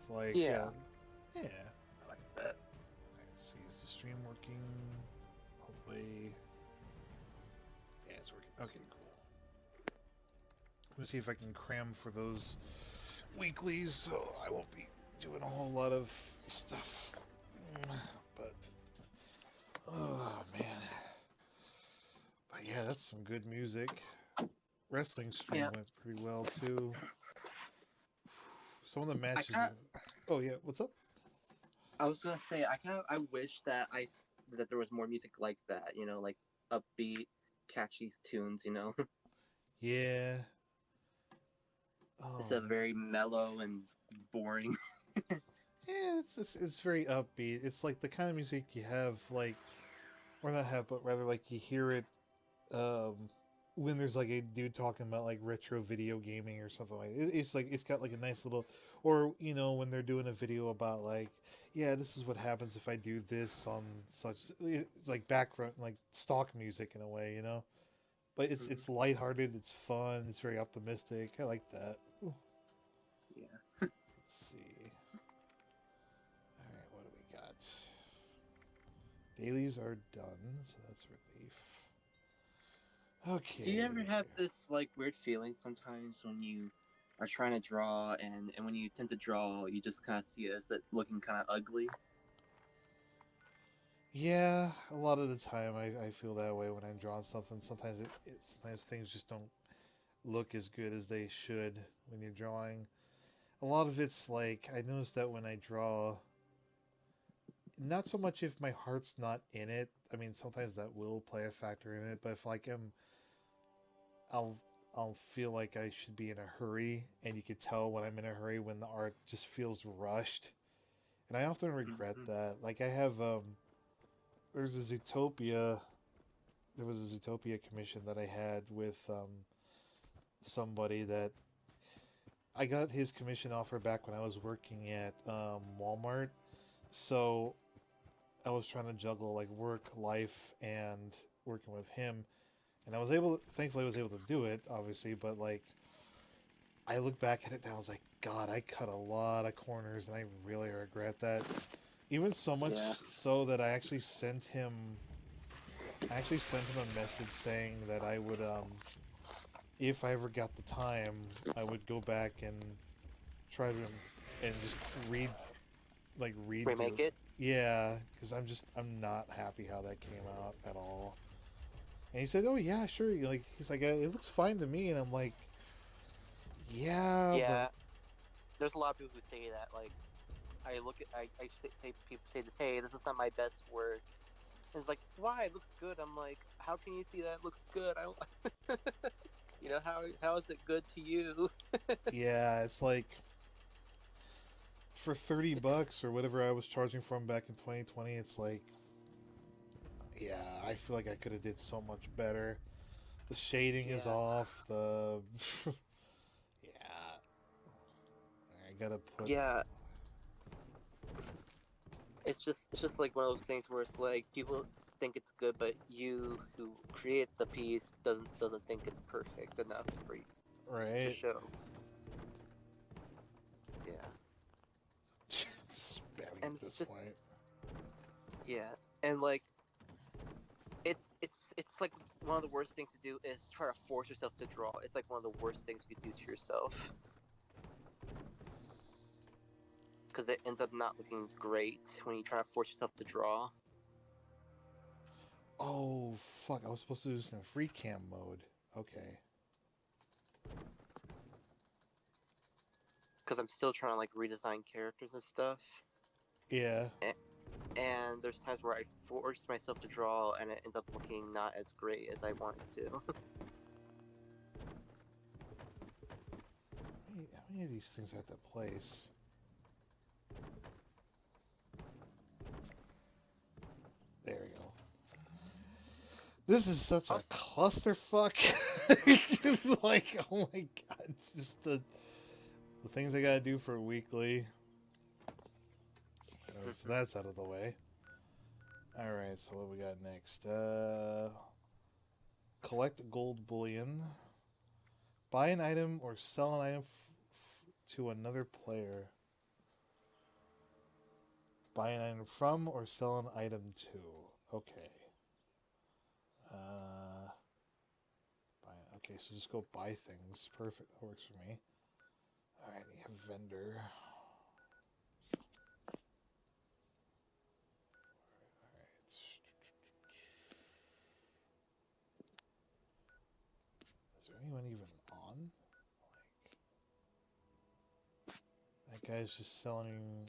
It's like, Yeah. yeah, I like that. Let's see, is the stream working? Hopefully, yeah, it's working. Okay, cool. Let me see if I can cram for those weeklies, so I won't be doing a whole lot of stuff. But, oh man. But yeah, that's some good music. Wrestling stream Yeah. went pretty well too. Some of the I matches. kind Oh yeah, what's up? I was gonna say I wish that that there was more music like that. Like upbeat, catchy tunes. Yeah. Oh Instead of man. very mellow and boring. Yeah, it's very upbeat. It's like the kind of music you have, like, or not have, but rather like you hear it um, when there's like a dude talking about like retro video gaming or something like it. It's like it's got like a nice little, or when they're doing a video about like, yeah, this is what happens if I do this on such, it's like background, like stock music in a way. But Mhm. it's lighthearted, it's fun, it's very optimistic. I like that. Ooh, Yeah. let's see. All right, what do we got? Dailies are done, so that's relief. Do you ever Okay. have this like weird feeling sometimes when you are trying to draw and when you attempt to draw, you just kind of see it as it looking kind of ugly? Yeah, a lot of the time I feel that way when I'm drawing something. Sometimes things just don't look as good as they should when you're drawing. A lot of it's like I notice that when I draw, not so much if my heart's not in it. I mean, sometimes that will play a factor in it, but if like I'll I'll feel like I should be in a hurry, and you could tell when I'm in a hurry when the art just feels rushed, and I often regret Mm-hmm. that. Like I have there's a Zootopia there was a Zootopia commission that I had with somebody that I got his commission offer back when I was working at Walmart. So I was trying to juggle like work, life, and working with him, and thankfully, I was able to do it, obviously. But like, I look back at it now, I was like, God, I cut a lot of corners, and I really regret that. Even so much Yeah. so that I actually sent him a message saying that I would if I ever got the time, I would go back and try to and just redo Remake it. it. Yeah, because I'm not happy how that came out at all. And he said, "Oh yeah, sure." He's like, "It looks fine to me," and I'm like, "Yeah, but Yeah. There's a lot of people who say that. Like, I look at, I say people say this. Hey, this is not my best work. And it's like, why? It looks good. I'm like, how can you see that it looks good? How is it good to you? yeah, it's like for 30 It's bucks or whatever I was charging for him back in 2020. It's like, yeah, I feel like I could have did so much better. The shading is yeah, off. The yeah, I gotta put. yeah. It's just like one of those things where it's like people think it's good, but you who create the piece doesn't think it's perfect enough for you to Right. show. Yeah, Spamming and at it's this just point. yeah, and like it's like one of the worst things to do is try to force yourself to draw. It's like one of the worst things you could do to yourself because it ends up not looking great when you try to force yourself to draw. Oh fuck! I was supposed to do this in free cam mode. Okay. Because I'm still trying to like redesign characters and stuff. Yeah. And there's times where I force myself to draw and it ends up looking not as great as I want it to. How many of these things have to place? There we go. This is such a Also, clusterfuck. Like, oh my god, it's just the things I gotta do for weekly. Alright, so that's out of the way. Alright, so what we got next? Collect gold bullion. Buy an item or sell an item to another player. Buy an item from or sell an item to. Okay. Okay, so just go buy things. Perfect. That works for me. Alright, you have vendor. Alright. Is there anyone even on? Like, that guy's just selling.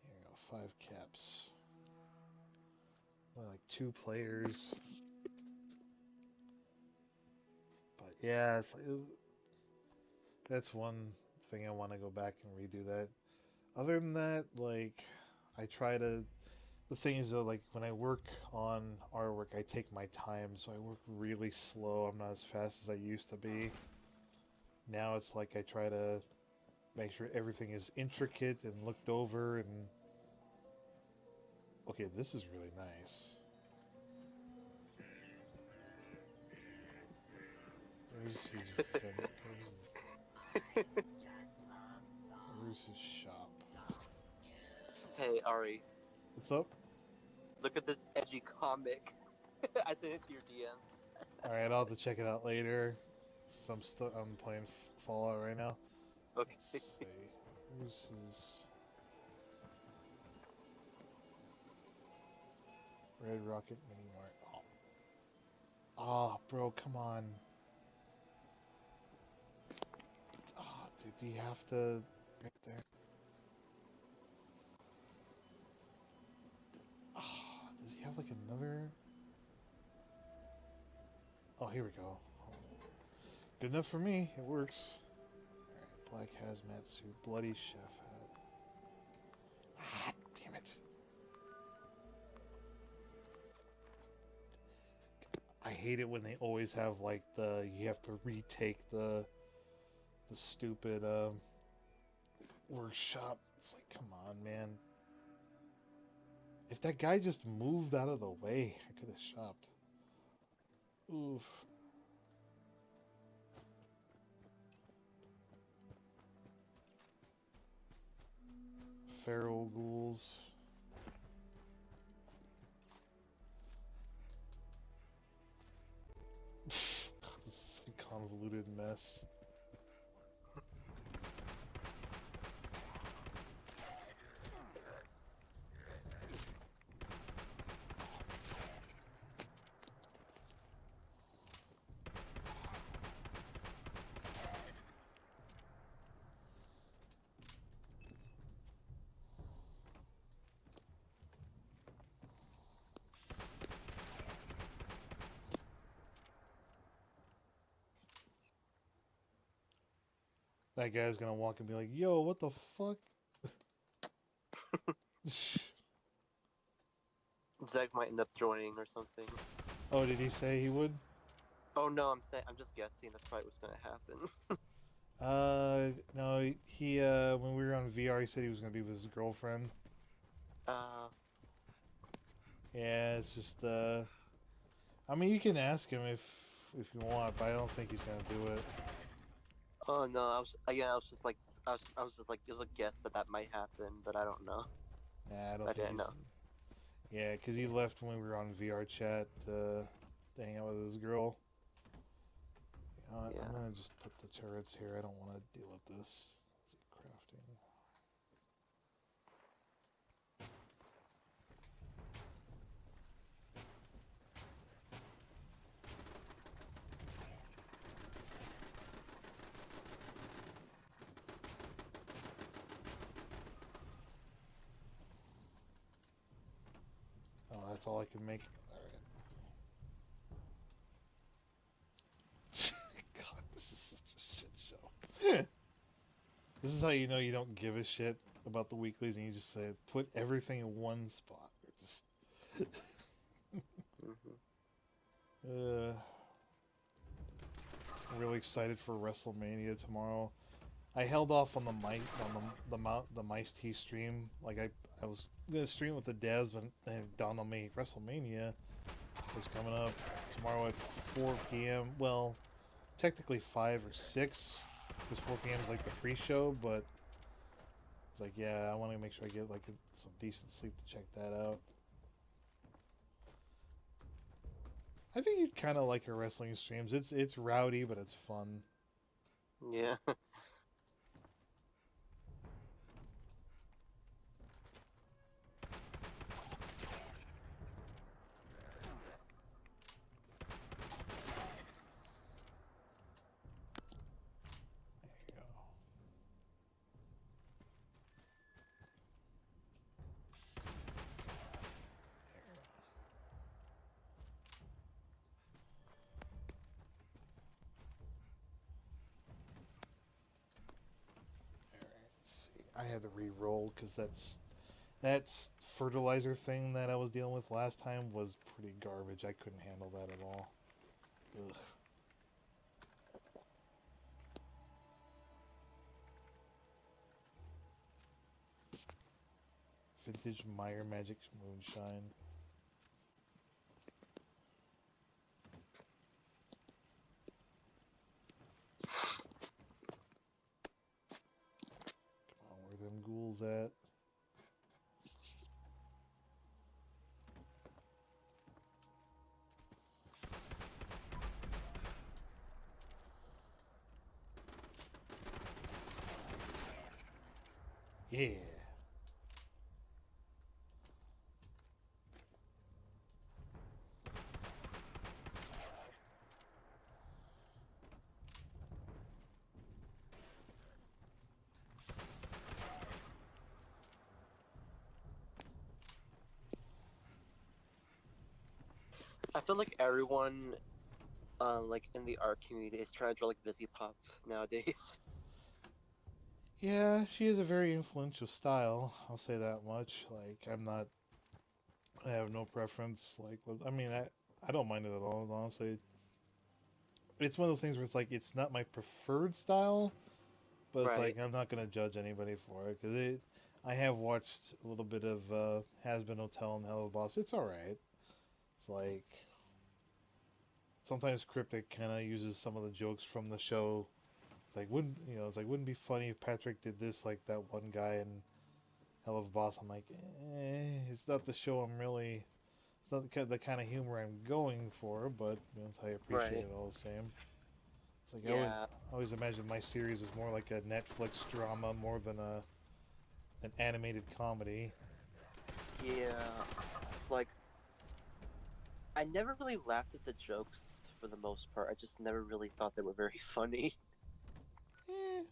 Here we go, 5 caps. Only like 2 players. But yeah, it's like, that's one thing I want to go back and redo that. Other than that, like, I try to. The thing is, though, like, when I work on artwork, I take my time, so I work really slow. I'm not as fast as I used to be. Now it's like I try to make sure everything is intricate and looked over, and... Okay, this is really nice. Where's his shop? Hey, Ari. What's up? Look at this edgy comic. I sent it to your DMs. Alright, I'll have to check it out later. Since I'm playing Fallout right now. Okay. Let's see. Where's his... Red Rocket Mini Mart. Oh, bro, come on. Oh, dude, do you have to... Right there. Oh, does he have, like, another... Oh, here we go. Good enough for me. It works. Alright, black hazmat suit. Bloody chef hat. Ah, damn it. I hate it when they always have, like, you have to retake the stupid, workshop. It's like, come on, man. If that guy just moved out of the way, I could have shopped. Oof. Feral ghouls. God, this is a convoluted mess. That guy's gonna walk and be like, yo, what the fuck? Zach might end up joining or something. Oh, did he say he would? Oh no, I'm just guessing. That's probably what's gonna happen. No, he when we were on VR, he said he was gonna be with his girlfriend. Yeah, it's just, I mean, you can ask him if you want, but I don't think he's gonna do it. Oh no, I was just like, I was just like, it was a guess that might happen, but I don't know. Yeah, I don't I think didn't know. Yeah, because he left when we were on VR chat to hang out with his girl. You know, Yeah. I'm gonna just put the turrets here. I don't want to deal with this. Let's get crafting. Oh, that's all I can make. Alright. God, this is such a shit show. This is how you know you don't give a shit about the weeklies and you just say, put everything in one spot. Or just... I'm really excited for WrestleMania tomorrow. I held off on the Mice T stream. Like I was gonna stream with the devs, but then it dawned on me WrestleMania is coming up tomorrow at 4 p.m. Well, technically 5 or 6, because 4 p.m. is like the pre-show. But It's like, yeah, I want to make sure I get like some decent sleep to check that out. I think you'd kind of like her wrestling streams. It's rowdy, but it's fun. Yeah. There you go. Let's see. I had to re-roll because that's fertilizer thing that I was dealing with last time was pretty garbage. I couldn't handle that at all. Ugh. Vintage Meyer Magic Moonshine. Come on, where them ghouls at? Yeah. I feel like everyone, like in the art community, is trying to draw like Vizzy Pop nowadays. Yeah, she has a very influential style. I'll say that much. Like, I have no preference. Like, I mean, I don't mind it at all. Honestly, it's one of those things where it's like it's not my preferred style, but it's Right. like I'm not gonna judge anybody for it because I have watched a little bit of Has Been Hotel and Hell of a Boss. It's all right. It's like sometimes Cryptic kind of uses some of the jokes from the show. It's like wouldn't be funny if Patrick did this like that one guy in Hell of a Boss. I'm like, it's not the show I'm really. It's not the kind of humor I'm going for, but I appreciate Right. it all the same. It's like Yeah. I always imagine my series is more like a Netflix drama more than an animated comedy. Yeah. Like, I never really laughed at the jokes for the most part. I just never really thought they were very funny. Eh,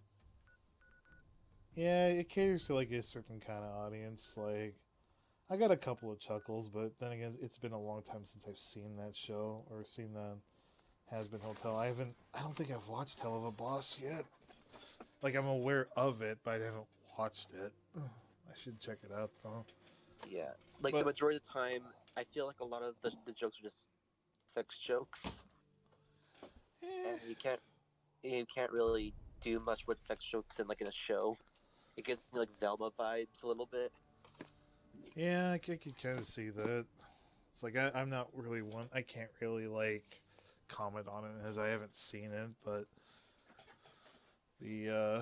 yeah, it caters to like a certain kind of audience. Like I got a couple of chuckles, but then again, it's been a long time since I've seen that show or seen the Has Been Hotel. I don't think I've watched Hell of a Boss yet. Like I'm aware of it, but I haven't watched it. I should check it out though. Yeah. Like, the But majority of the time, I feel like a lot of the jokes are just sex jokes. eh, And you can't really do much with sex jokes in, like, in a show. It gives me, like, Velma vibes a little bit. yeah, I can kind of see that. It's like I'm not really one. I can't really like comment on it as I haven't seen it, but the all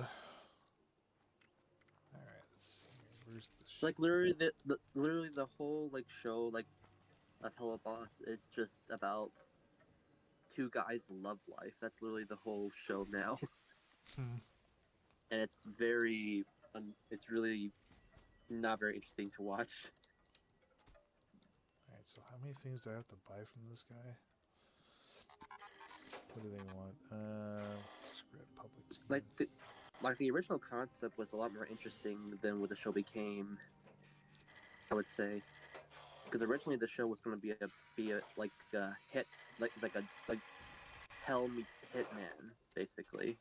right, let's see. Where's the Like, literally, the whole, like, show, like, of Hello Boss is just about two guys' love life. That's literally the whole show now. And it's really not very interesting to watch. All right, so how many things do I have to buy from this guy? What do they want? Script public Like, team. the original concept was a lot more interesting than what the show became, I would say. Because originally the show was going to be a like a hit, like Hell meets Hitman, basically,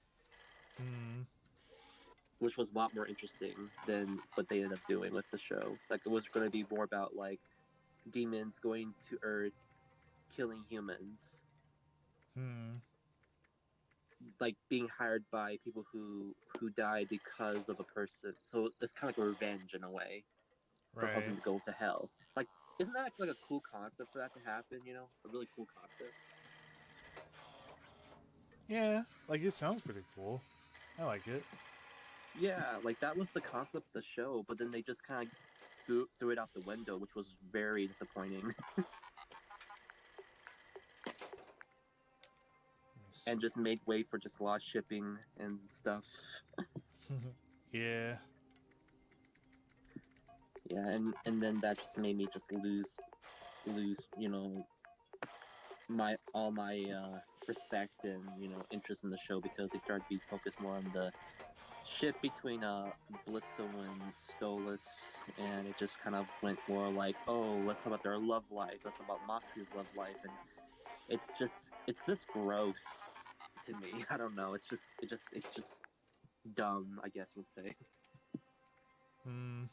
Hmm. which was a lot more interesting than what they ended up doing with the show. Like, it was going to be more about like demons going to Earth, killing humans, Hmm. like being hired by people who died because of a person. So it's kind of like a revenge in a way for causing Right. them to go to hell. Like, isn't that like a cool concept for that to happen? You know, a really cool concept. Yeah. Like it sounds pretty cool. I like it. Yeah, like that was the concept of the show, but then they just kind of threw it out the window, which was very disappointing, and just made way for just a lot of shipping and stuff. Yeah. Yeah, and then that just made me just lose my all my respect and interest in the show because they started to be focused more on the ship between Blitzo and Stolas, and it just kind of went more like, oh, let's talk about their love life, let's talk about Moxie's love life, and it's just gross to me. I don't know. It's just dumb, I guess you would say. Mm.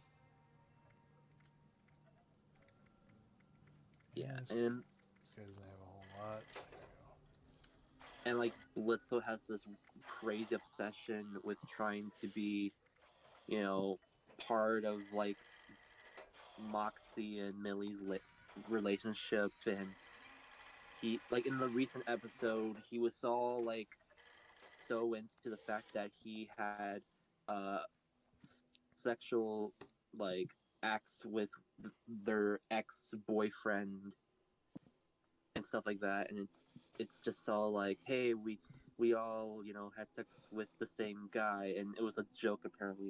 Yeah, Yeah, and this guy doesn't have a whole lot. like Blitzo has this crazy obsession with trying to be, you know, part of like Moxie and Millie's relationship, and he like in the recent episode he was so into the fact that he had uh sexual like acts with their ex-boyfriend and stuff like that, and it's just all like, hey, we all had sex with the same guy, and it was a joke. Apparently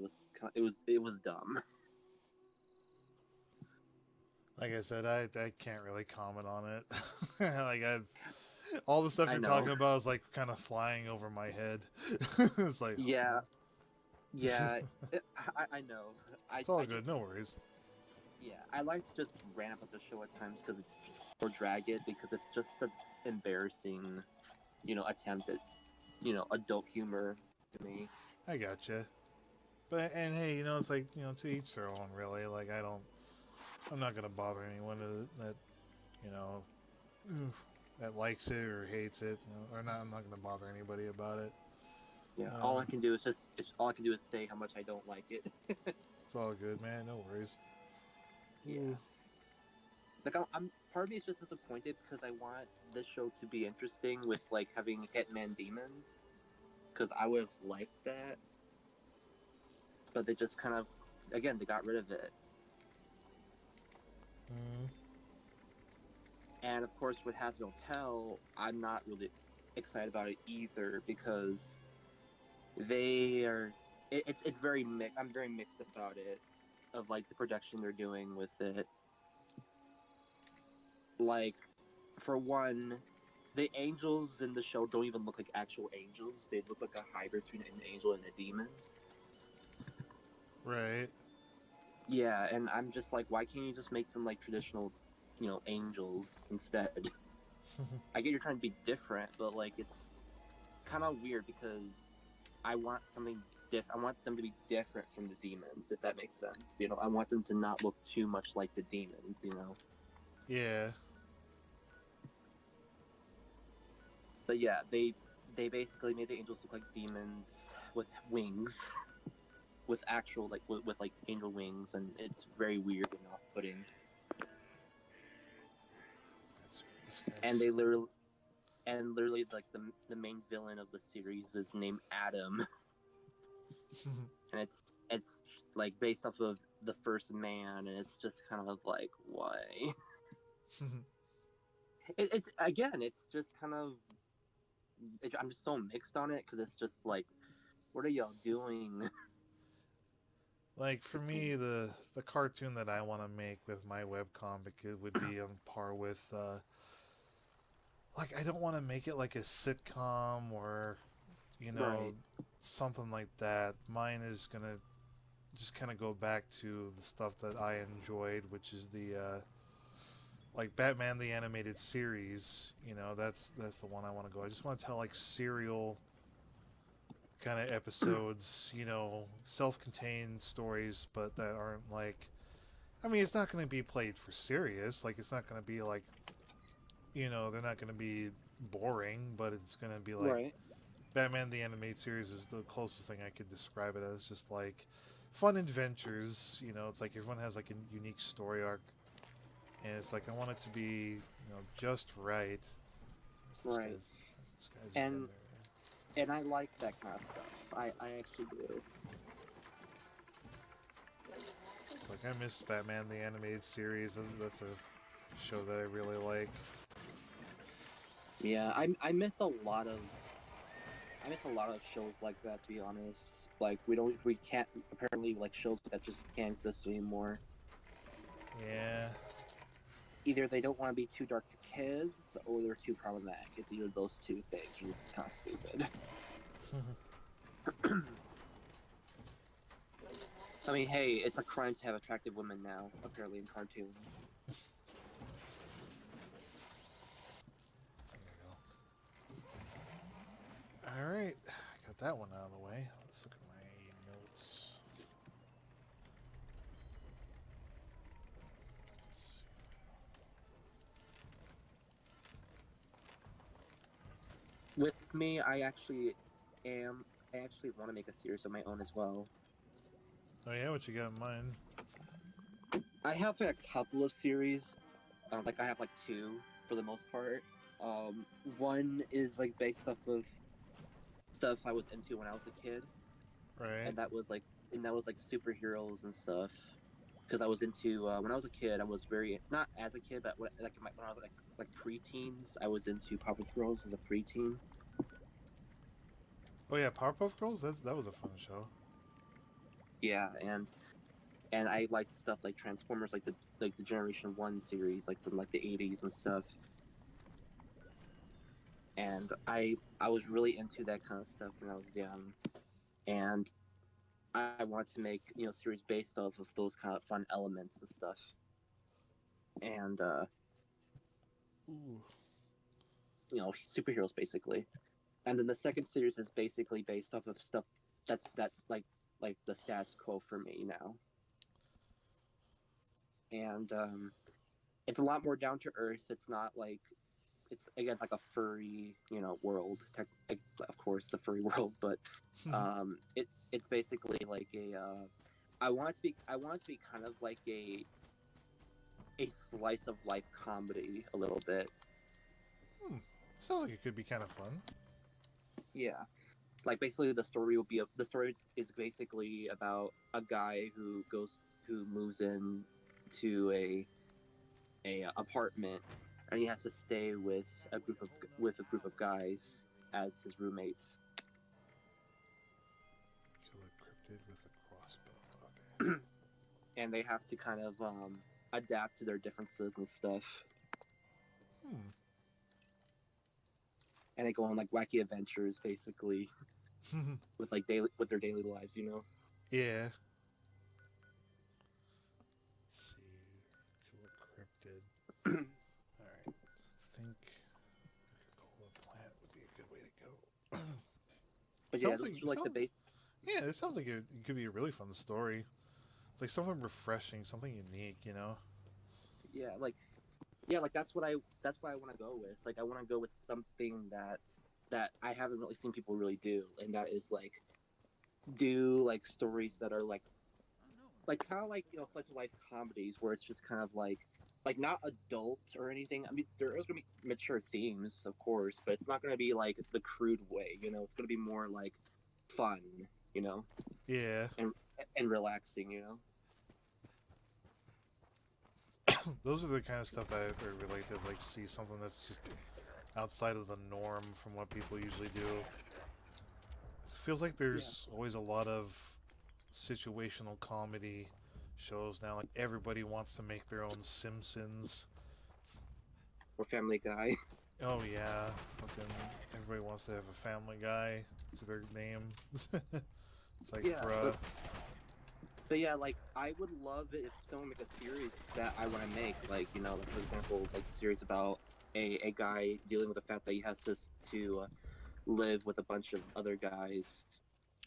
it was dumb. Like I said, I can't really comment on it. Like I've all the stuff I you're know. talking about is like kind of flying over my head. It's like, Yeah, yeah. I know. it's all I good, just no worries. Yeah, I like to just rant about the show at times because it's or drag it because it's just an embarrassing, attempt at adult humor to me. I gotcha. But and hey, it's like to each their own, really. Like I'm not gonna bother anyone that you know that likes it or hates it, or not. I'm not gonna bother anybody about it. Yeah, all Um, I can do is all I can do is say how much I don't like it. it's all good, man. No worries. Yeah, like I'm part of me is just disappointed because I want this show to be interesting with like having Hitman demons because I would have liked that, but they just kind of again they got rid of it. Mm, And of course, with Hath No Tell, I'm not really excited about it either because they are. It's very mixed. I'm very mixed about it, of like the production they're doing with it. Like, for one, the angels in the show don't even look like actual angels. They look like a hybrid between an angel and a demon. right. Yeah, and I'm just like, why can't you just make them like traditional, angels instead? I get you're trying to be different, but like it's kind of weird because I want something different. I want them to be different from the demons, if that makes sense. I want them to not look too much like the demons. Yeah. But yeah, they basically made the angels look like demons with wings, with actual with like angel wings, and it's very weird and off-putting. This And guy's. they literally like the main villain of the series is named Adam, and it's like based off of the first man, and it's just kind of like why. It's again, it's just kind of I'm just so mixed on it because it's just like, what are y'all doing? Like for It's me, the cartoon that I want to make with my webcomic, it would be on par with like I don't want to make it like a sitcom or you know right, something like that. Mine is gonna just kind of go back to the stuff that I enjoyed, which is the like Batman the animated series. That's the one I want to go. I just want to tell like serial kind of episodes, self-contained stories, but that aren't like. I mean, it's not going to be played for serious. Like, it's not going to be like, they're not going to be boring, but it's going to be like right, Batman the Animated Series is the closest thing I could describe it as. Just like fun adventures. It's like everyone has like a unique story arc, and it's like I want it to be, just right. right, Where's this guy's and vendor? and I like that kind of stuff. I actually do. It's like I miss Batman the Animated Series. That's a show that I really like. Yeah, I miss a lot of shows like that, to be honest. Like we can't apparently like shows that just can't exist anymore. Yeah. Either they don't want to be too dark for kids, or they're too problematic. It's either those two things, which is kind of stupid. I mean, hey, it's a crime to have attractive women now, apparently in cartoons. All right, got that one out of the way. Let's look at my notes. With me, I actually want to make a series of my own as well. Oh yeah, what you got in mind? I have a couple of series. Like I have like two for the most part. One is like based off of stuff I was into when I was a kid, Right. and that was like superheroes and stuff. Because I was into when I was a kid, I was very not as a kid, but when I was like preteens, I was into Powerpuff Girls as a preteen. Oh yeah, Powerpuff Girls. That was a fun show. Yeah, and I liked stuff like Transformers, like the Generation One series, like from like the '80s and stuff. And I was really into that kind of stuff when I was young, and I wanted to make series based off of those kind of fun elements and stuff. And Ooh. Superheroes basically. And then the second series is basically based off of stuff that's like the status quo for me now. And it's a lot more down to earth. It's not like it's again like a furry world. Of course, the furry world, but it's basically like a. I want it to be kind of like a slice of life comedy a little bit. Sounds like it could be kind of fun. Yeah, like basically the story is basically about a guy who moves in to a apartment, and he has to stay with a group of guys as his roommates. Kill a cryptid with a crossbow. Okay. And they have to kind of adapt to their differences and stuff. And they go on like wacky adventures, basically, with their daily lives, Yeah. Let's see. Kill a cryptid. All right. I think Coca-Cola plant would be a good way to go. But sounds yeah, like the base. Yeah, it sounds like it could be a really fun story. It's like something refreshing, something unique, Yeah, like that's what I want to go with. Like I want to go with something that I haven't really seen people really do, and that is like do like stories that are like kind of like slice of life comedies where it's just kind of like not adult or anything. I mean, there is gonna be mature themes, of course, but it's not gonna be like the crude way. It's gonna be more like fun, Yeah. and relaxing, Those are the kind of stuff that I really like to see something that's just outside of the norm from what people usually do. It feels like there's always a lot of situational comedy shows now. Like everybody wants to make their own Simpsons or Family Guy. Oh yeah, fucking everybody wants to have a Family Guy to their name. It's like, Yeah, bruh. But yeah, like I would love it if someone make a series that I want to make, like like for example, like a series about a guy dealing with the fact that he has to live with a bunch of other guys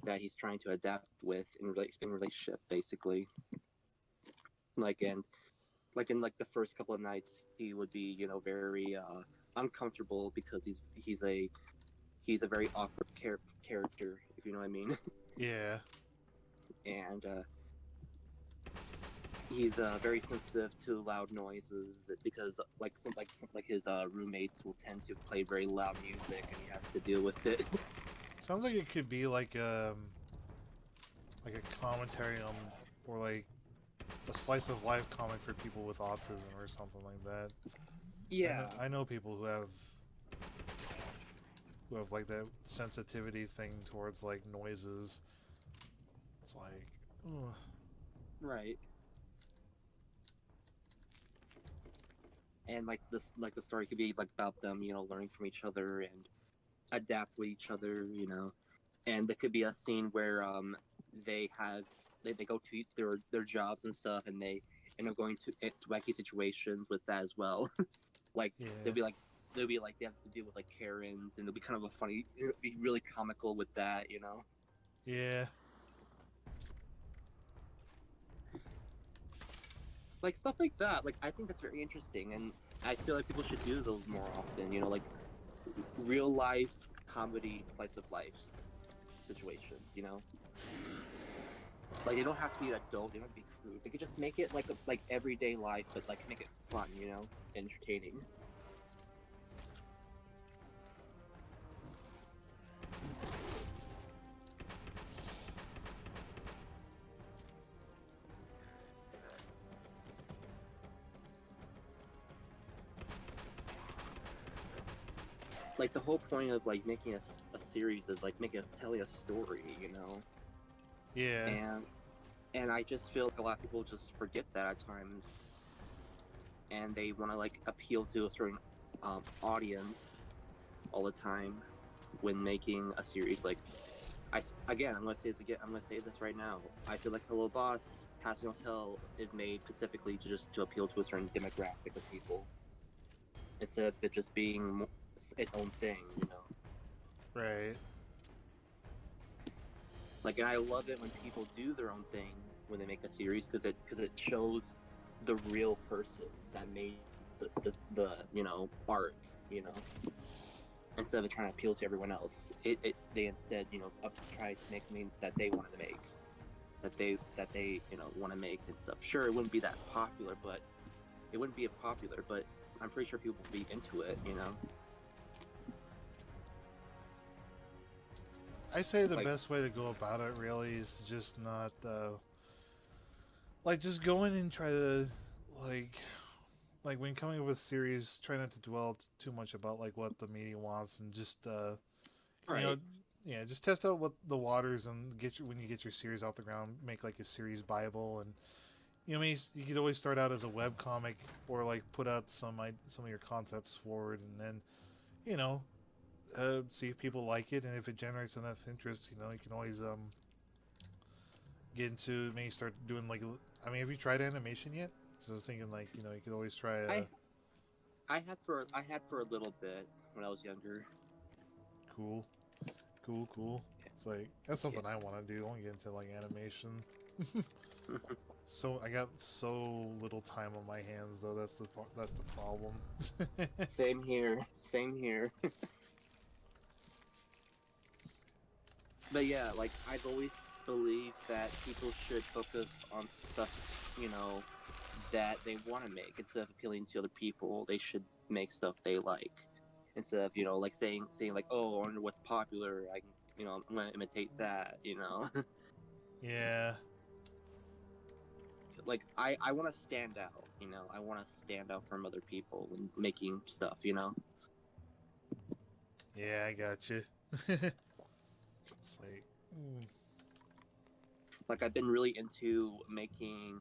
that he's trying to adapt with in relationship, basically. Like in the first couple of nights, he would be very uncomfortable because he's a very awkward character, if you know what I mean. Yeah. And he's very sensitive to loud noises because like his roommates will tend to play very loud music, and he has to deal with it. Sounds like it could be like a commentary on, or like a slice of life comic for people with autism or something like that. So Yeah. I know people who have like that sensitivity thing towards like noises. It's like, ugh. Right. And like the story could be like about them, learning from each other and adapt with each other, And there could be a scene where they have they go to their jobs and stuff, and they end up going to wacky situations with that as well. Like Yeah, they'll be like they have to deal with like Karens, and it'll be kind of a funny, it'll be really comical with that. yeah. Like stuff like that. Like I think that's very interesting, and I feel like people should do those more often. Like real life comedy, slice of life situations. Like they don't have to be adult, they don't have to be crude. They could just make it like everyday life, but like make it fun, entertaining. Like the whole point of like making a series is like telling a story. Yeah, And I just feel like a lot of people just forget that at times, and they want to like appeal to a certain audience all the time when making a series. Like I'm gonna say this again. I'm gonna say this right now. I feel like Hello Boss, Casting Hotel is made specifically to appeal to a certain demographic of people, instead of it just being its own thing. right. Like, and I love it when people do their own thing when they make a series, because it shows the real person that made the art. Instead of trying to appeal to everyone else, they instead try to make something that they wanted to make, that they want to make and stuff. Sure, it wouldn't be that popular, but I'm pretty sure people would be into it. I say the Like, best way to go about it really is just not like just go in and try to like when coming up with series, try not to dwell too much about like what the media wants, and just you know right, yeah, just test out what the waters, and when you get your series off the ground, make like a series bible. And you could always start out as a web comic, or like put out some of your concepts forward, and then you know see if people like it, and if it generates enough interest, you can always get into, maybe start doing like, I mean, have you tried animation yet? Because I was thinking like, you could always try I I had for a little bit when I was younger. cool, cool. It's like that's Yeah. something I want to do. I want to get into like animation. So I got so little time on my hands, though. That's the problem. Same here. Same here. But yeah, like I've always believed that people should focus on stuff, that they want to make, instead of appealing to other people. They should make stuff they like, instead of like saying like, oh, I wonder what's popular. I'm gonna imitate that. Yeah, Like I want to stand out. I want to stand out from other people when making stuff. yeah, I got you. It's like, Like I've been really into making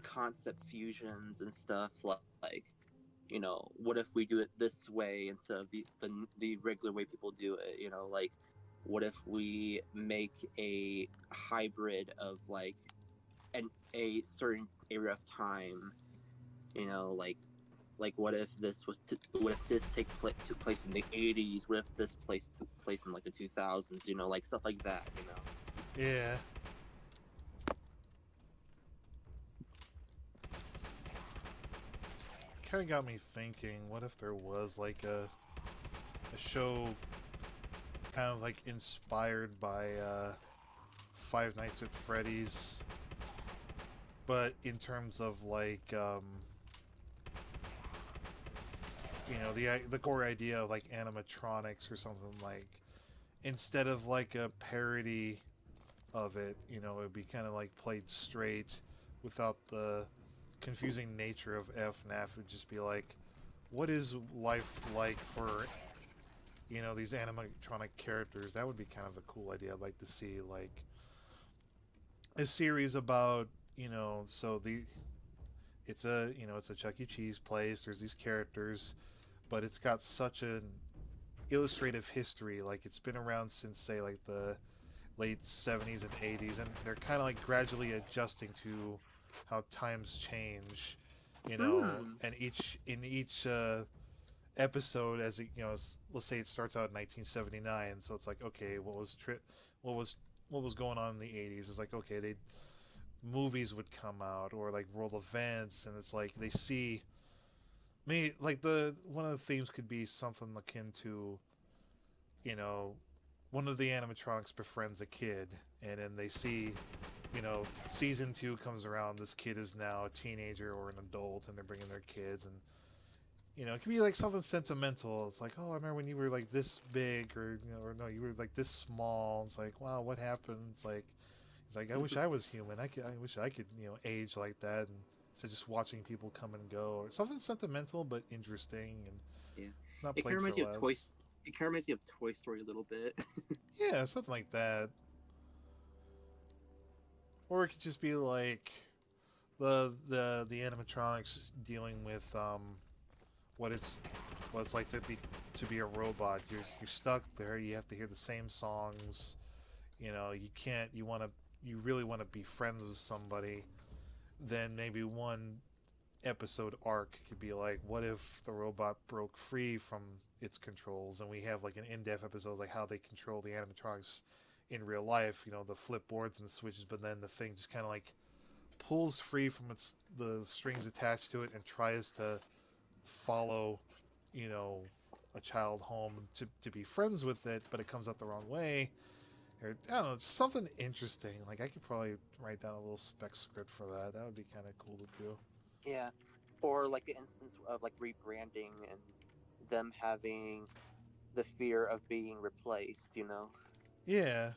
concept fusions and stuff, like what if we do it this way instead of the regular way people do it? Like what if we make a hybrid of like a certain area of time? Like what if this took place in the 80s? What if this place took place in like the 2000s? Like stuff like that. yeah. Kind of got me thinking, what if there was like a show kind of like inspired by Five Nights at Freddy's, but in terms of like the core idea of like animatronics or something, like instead of like a parody of it, it would be kind of like played straight, without the confusing nature of FNAF. It would just be like, what is life like for these animatronic characters? That would be kind of a cool idea. I'd like to see like a series about so the it's a Chuck E. Cheese place. There's these characters, but it's got such an illustrative history. Like it's been around since say like the late 70s and 80s, and they're kind of like gradually adjusting to how times change, Hmm. and each episode as it let's say it starts out in 1979, so it's like okay, what was what was going on in the 80s. It's like okay, they movies would come out or like world events, and it's like they see me like the one of the themes could be something akin to you know one of the animatronics befriends a kid, and then they see season 2 comes around, this kid is now a teenager or an adult, and they're bringing their kids, and it can be like something sentimental. It's like, oh, I remember when you were like this big, or or no, you were like this small. It's like, wow, what happened? It's like I wish I was human. I wish I could age like that, and so just watching people come and go, or something sentimental but interesting and Yeah. not It kind played of for reminds me of Toy. laughs. It kind of reminds me of Toy Story a little bit. Yeah, something like that. Or it could just be like the animatronics dealing with what it's like to be a robot. You're stuck there. You have to hear the same songs. You can't. You really want to be friends with somebody. Then maybe one episode arc could be like, what if the robot broke free from its controls, and we have like an in-depth episode like how they control the animatronics in real life. The flip boards and the switches, but then the thing just kind of like pulls free from the strings attached to it and tries to follow, you know, a child home to be friends with it, but it comes out the wrong way. Or, I don't know, just something interesting. Like I could probably write down a little spec script for that. That would be kind of cool to do. Yeah. Or like the instance of like rebranding and them having the fear of being replaced, you know? Yeah,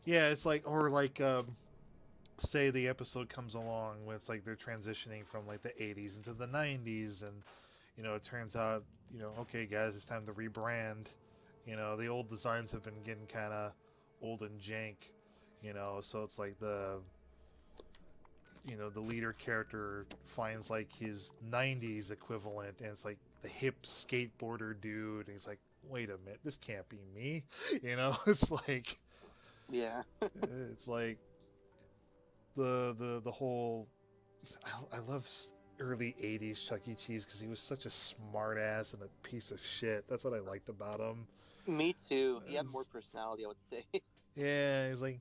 yeah. It's like or like say the episode comes along when it's like they're transitioning from like the 80s into the 90s, and it turns out okay guys, it's time to rebrand. The old designs have been getting kind of old and jank, so it's like the leader character finds like his 90s equivalent, and it's like the hip skateboarder dude, and he's like, wait a minute, this can't be me. It's like Yeah. it's like the whole I love early 80s Chuck E. Cheese because he was such a smart ass and a piece of shit. That's what I liked about him. Me too. He had more It's- personality, I would say. yeah, he's like,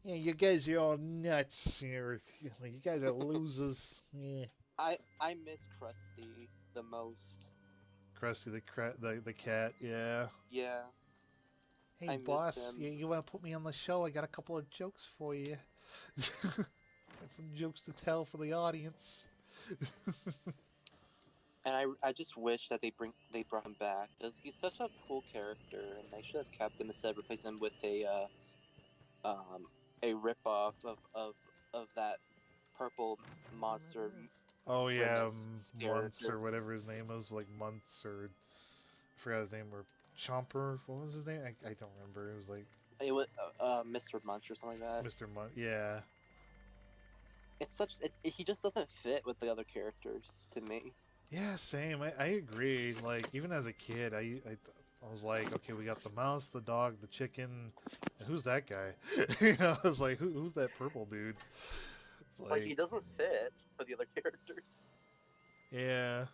yeah, you guys are all nuts. Like, you guys are losers. Yeah. I miss Krusty the most. Krusty the cat. Yeah. Yeah. Hey I miss boss, him. yeah, you want to put me on the show? I got a couple of jokes for you. Got some jokes to tell for the audience. And I just wish that they brought him back because he's such a cool character, and they should have kept him instead of replacing him with um a ripoff of that purple monster Oh yeah, grimace Months character. or whatever his name was, like Months or I forgot his name, or Chomper. What was his name? I don't remember. It was like It was Mr. Munch or something like that. Mr. Munt. Yeah, It's such he just doesn't fit with the other characters to me. yeah, same. I agree. Like even as a kid, I was like, okay, we got the mouse, the dog, the chicken, and who's that guy? I was like, who's that purple dude? It's Like he like, doesn't fit with the other characters. yeah,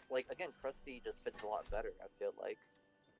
Like again, Krusty just fits a lot better. I feel like.